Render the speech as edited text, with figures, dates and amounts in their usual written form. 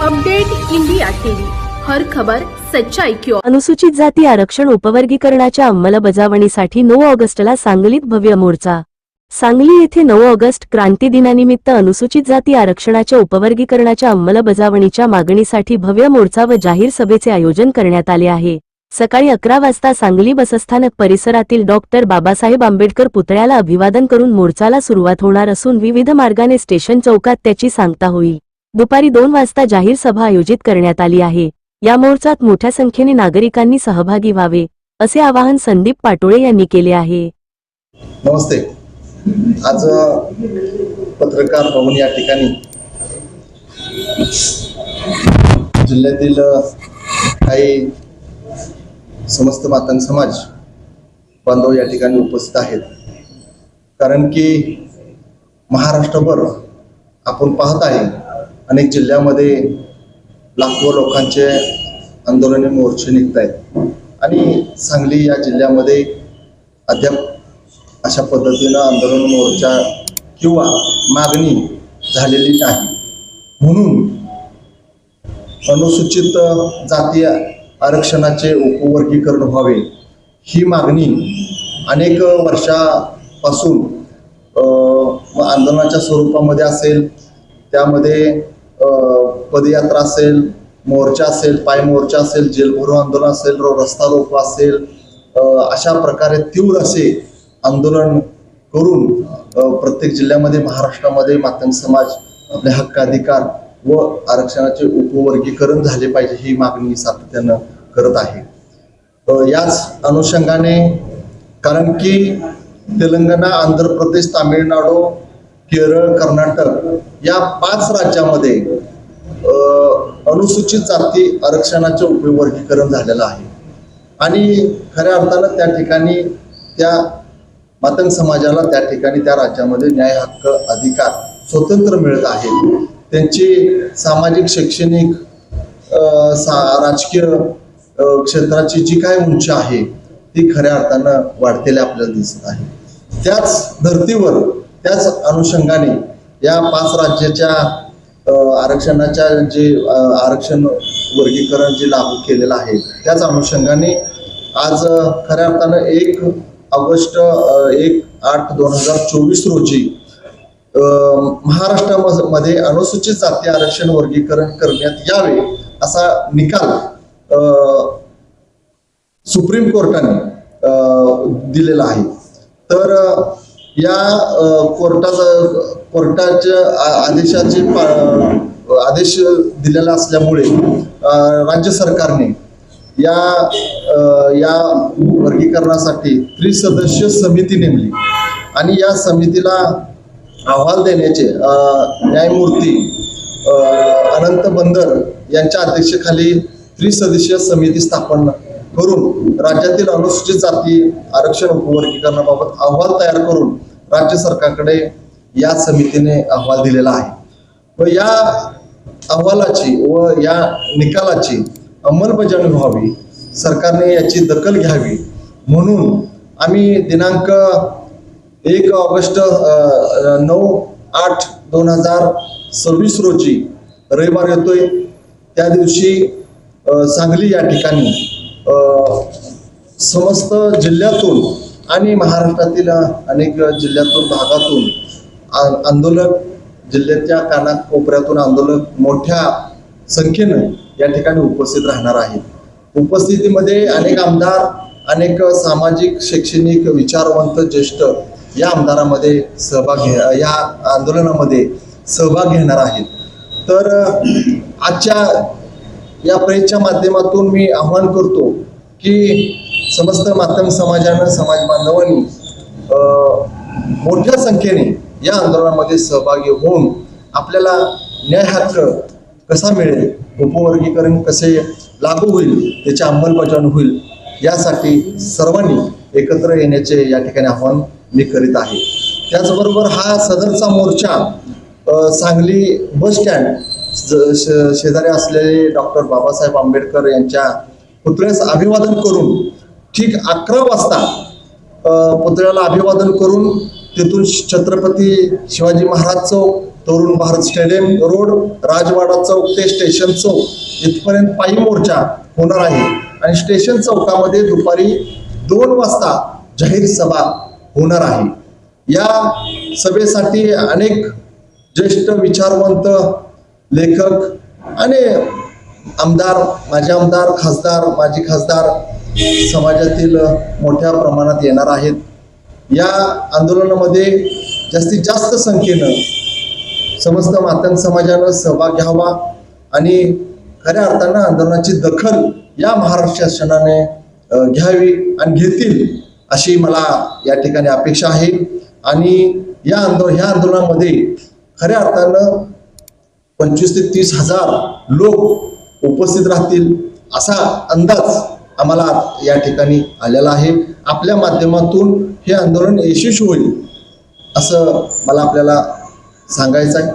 Update India TV, हर खबर सच्चाई की ओर। अनुसूचित जाती आरक्षण उपवर्गीकरणाच्या अंमलबजावणीसाठी 9 ऑगस्टला सांगलीत भव्य मोर्चा। सांगली येथे 9 ऑगस्ट क्रांती दिनानिमित्त अनुसूचित जाती आरक्षणाच्या उपवर्गीकरणाच्या अंमलबजावणीच्या मागणीसाठी भव्य मोर्चा व जाहीर सभेचे आयोजन करण्यात आले आहे। सकाळी 11 वाजता सांगली बसस्थानक परिसरातील डॉक्टर बाबासाहेब आंबेडकर पुतळ्याला अभिवादन करून मोर्चाला सुरुवात होणार असून विविध मार्गाने स्टेशन चौकात त्याची सांगता होईल। दुपारी 2 वाजता जाहीर सभा आयोजित करण्यात आली आहे। या मोर्चात मोठ्या संख्येने नागरिकांनी सहभागी व्हावे असे आवाहन संदीप पाटोळे यांनी केले आहे। नमस्ते। आज पत्रकार भवन या ठिकाणी जिल्ह्यातील काही समस्त मातंग समाज बांधव या ठिकाणी उपस्थित आहेत। कारण की महाराष्ट्रभर आपण पाहत आहे अनेक जिल्ह्यामध्ये लाखो लोकांचे आंदोलने मोर्चे निघत आहेत आणि सांगली या जिल्ह्यामध्ये अद्याप अशा पद्धतीनं आंदोलन मोर्चा किंवा मागणी झालेली नाही। म्हणून अनुसूचित जाती आरक्षणाचे उपवर्गीकरण व्हावे ही मागणी अनेक वर्षापासून आंदोलनाच्या स्वरूपामध्ये असेल, त्यामध्ये पदयात्रा असेल, मोर्चा असेल, पाय मोर्चा असेल, जेलभरो आंदोलन असेल, रस्ता रोको असेल, अशा प्रकारे तीव्र असे आंदोलन करून प्रत्येक जिल्ह्यामध्ये महाराष्ट्रामध्ये मातंग समाज आपले हक्क अधिकार व आरक्षणाचे उपवर्गीकरण झाले पाहिजे ही मागणी सातत्यानं करत आहे। याच अनुषंगाने कारण की तेलंगणा, आंध्र प्रदेश, तामिळनाडू, केरळ, कर्नाटक या 5 राज्यामध्ये अनुसूचित जाती आरक्षणाचे उपवर्गीकरण झालेलं आहे आणि खऱ्या अर्थानं त्या ठिकाणी त्या मातंग समाजाला त्या ठिकाणी त्या राज्यामध्ये न्याय, हक्क, अधिकार स्वतंत्र मिळत आहेत। त्यांची सामाजिक, शैक्षणिक, राजकीय क्षेत्राची जी काय उंची आहे ती खऱ्या अर्थानं वाढतेली आपल्याला दिसत आहे। त्याच धर्तीवर, त्याच अनुषंगाने या 5 राज्याच्या आरक्षणाच्या जे आरक्षण वर्गीकरण जे लागू केलेलं आहे त्याच अनुषंगाने आज खऱ्या अर्थानं 1 ऑगस्ट 1/8/2024 रोजी महाराष्ट्रामध्ये अनुसूचित जाती आरक्षण वर्गीकरण करण्यात यावे असा निकाल सुप्रीम कोर्टाने दिलेला आहे। तर या कोर्टाच्या आदेश दिलेला असल्यामुळे राज्य सरकारने या वर्गीकरणासाठी त्रिसदस्यीय समिती नेमली आणि या समितीला अहवाल देण्याचे न्यायमूर्ती अनंत बंदर यांच्या अध्यक्षतेखाली त्रिसदस्यीय समिती स्थापन करून राज्यातील अनुसूचित जाती आरक्षण उपवर्गीकरणाबाबत अहवाल तयार करून राज्य सरकारकडे या समितीने अहवाल दिलेला आहे व या अहवालाची व या निकालाची अंमलबजावणी व्हावी, सरकारने याची दखल घ्यावी म्हणून आम्ही दिनांक 1 ऑगस्ट 9/8/2026 रोजी रविवार येतोय त्या दिवशी सांगली या ठिकाणी समस्त जिल्ह्यातून आणि महाराष्ट्रातील अनेक जिल्ह्यातून भागातून आंदोलक, जिल्ह्याच्या कानाकोपऱ्यातून आंदोलक मोठ्या संख्येनं या ठिकाणी उपस्थित राहणार आहेत। उपस्थितीमध्ये अनेक आमदार, अनेक सामाजिक, शैक्षणिक, विचारवंत, ज्येष्ठ या आमदारामध्ये या आंदोलनामध्ये सहभाग घेणार आहेत। तर आजच्या या प्रेसच्या माध्यमातून मी आवाहन करतो की समस्त मातंग समाजानं, समाज बांधवांनी मोठ्या संख्येने या आंदोलनामध्ये सहभागी होऊन आपल्याला न्याय हक्क कसा मिळेल, उपवर्गीकरण कसे लागू होईल, त्याची अंमलबजावणी होईल यासाठी सर्वांनी एकत्र येण्याचे या ठिकाणी आवाहन मी करीत आहे। त्याचबरोबर हा सदरचा मोर्चा सांगली बस स्टँड शेजारी असलेले डॉक्टर बाबासाहेब आंबेडकर यांच्या पुतळ्यास अभिवादन करून ठीक 11 वाजता पुतळ्याला अभिवादन करून तिथून छत्रपती शिवाजी महाराज चौक तरुण भारत स्टेडियम रोड, राजवाडा चौक ते स्टेशन चौक इथपर्यंत पायी मोर्चा होणार आहे आणि स्टेशन चौकामध्ये दुपारी 2 वाजता जाहीर सभा होणार आहे. या सभेसाठी अनेक ज्येष्ठ विचारवंत लेखक आणि आमदार, खासदार, माजी खासदार समाजातील मोठ्या प्रमाणात येणार आहेत. या आंदोलनामध्ये जास्तीत जास्त संख्येनं समस्त मातंग समाजानं सहभाग घ्यावा आणि खऱ्या अर्थानं आंदोलनाची दखल या महाराष्ट्र शासनाने घ्यावी आणि घेतील अशी मला या ठिकाणी अपेक्षा आहे. आणि ह्या आंदोलनामध्ये खऱ्या अर्थानं 25 ते 30 हजार लोक उपस्थित राहतील असा अंदाज आम्हाला या ठिकाणी आलेला आहे. आपल्या माध्यमातून हे आंदोलन यशस्वी होईल असं मला आपल्याला सांगायचं आहे.